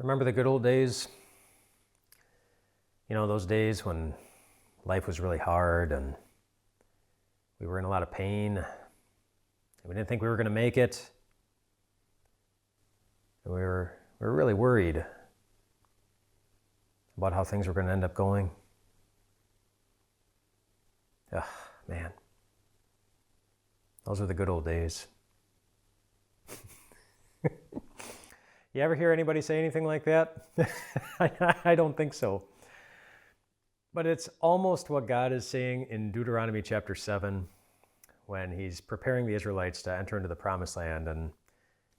Remember the good old days? You know, those days when life was really hard and we were in a lot of pain. And we didn't think we were going to make it. And we were really worried about how things were going to end up going. Ugh, man. Those were the good old days. You ever hear anybody say anything like that? I don't think so. But it's almost what God is saying in Deuteronomy chapter 7 when he's preparing the Israelites to enter into the promised land. And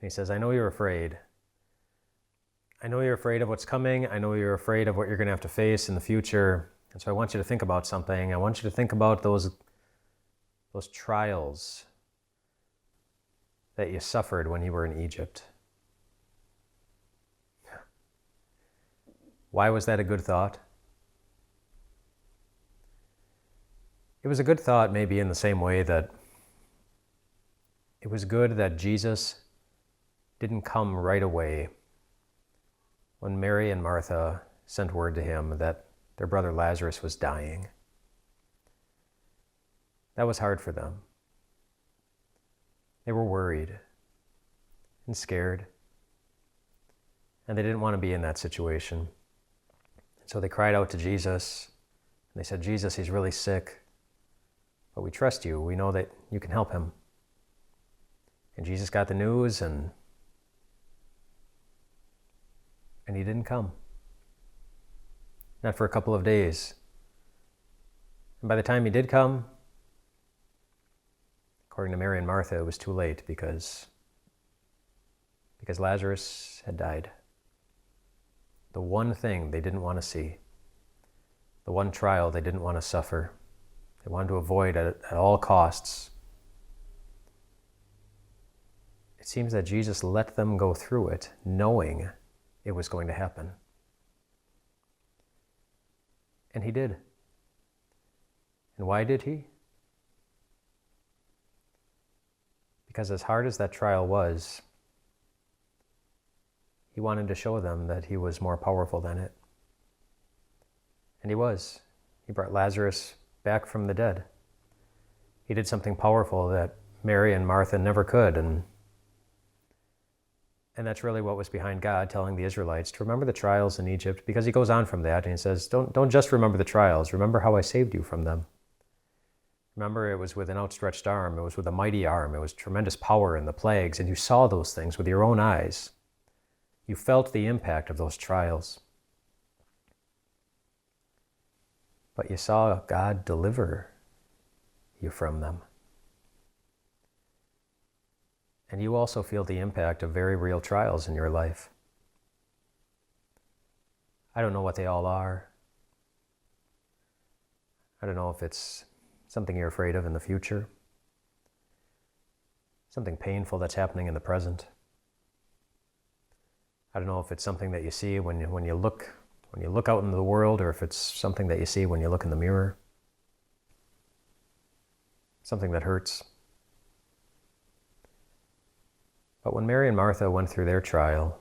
he says, I know you're afraid. I know you're afraid of what's coming. I know you're afraid of what you're going to have to face in the future. And so I want you to think about something. I want you to think about those trials that you suffered when you were in Egypt. Why was that a good thought? It was a good thought maybe in the same way that it was good that Jesus didn't come right away when Mary and Martha sent word to him that their brother Lazarus was dying. That was hard for them. They were worried and scared, and they didn't want to be in that situation. So they cried out to Jesus, and they said, Jesus, he's really sick, but we trust you. We know that you can help him. And Jesus got the news, and he didn't come. Not for a couple of days. And by the time he did come, according to Mary and Martha, it was too late because Lazarus had died. The one thing they didn't want to see, the one trial they didn't want to suffer, they wanted to avoid at all costs. It seems that Jesus let them go through it, knowing it was going to happen. And he did. And why did he? Because as hard as that trial was, he wanted to show them that he was more powerful than it. And he was. He brought Lazarus back from the dead. He did something powerful that Mary and Martha never could. And that's really what was behind God telling the Israelites to remember the trials in Egypt, because he goes on from that and he says, don't just remember the trials, remember how I saved you from them. Remember, it was with an outstretched arm, it was with a mighty arm, it was tremendous power in the plagues, and you saw those things with your own eyes. You felt the impact of those trials. But you saw God deliver you from them. And you also feel the impact of very real trials in your life. I don't know what they all are. I don't know if it's something you're afraid of in the future, something painful that's happening in the present. I don't know if it's something that you see when you look out into the world, or if it's something that you see when you look in the mirror. Something that hurts. But when Mary and Martha went through their trial,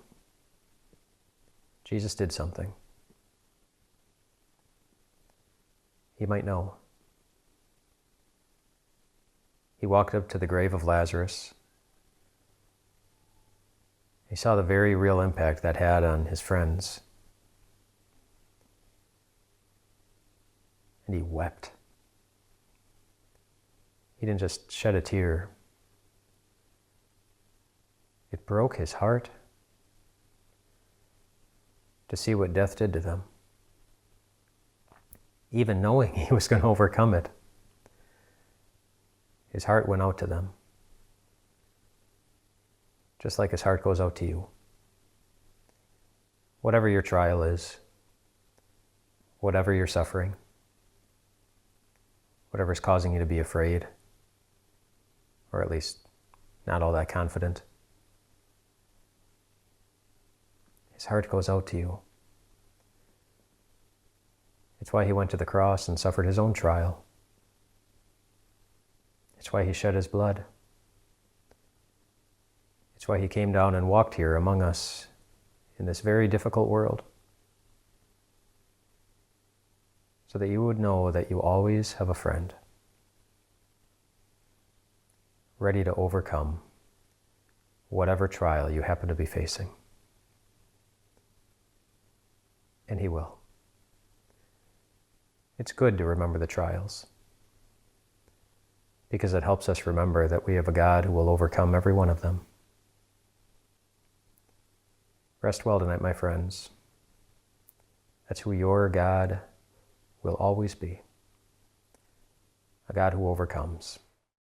Jesus did something. He might know. He walked up to the grave of Lazarus. He saw the very real impact that had on his friends. And he wept. He didn't just shed a tear. It broke his heart to see what death did to them. Even knowing he was going to overcome it, his heart went out to them. Just like his heart goes out to you. Whatever your trial is, whatever you're suffering, whatever's causing you to be afraid, or at least not all that confident, his heart goes out to you. It's why he went to the cross and suffered his own trial. It's why he shed his blood. It's why he came down and walked here among us in this very difficult world, so that you would know that you always have a friend ready to overcome whatever trial you happen to be facing. And He will. It's good to remember the trials, because it helps us remember that we have a God who will overcome every one of them. Rest well tonight, my friends. That's who your God will always be, a God who overcomes.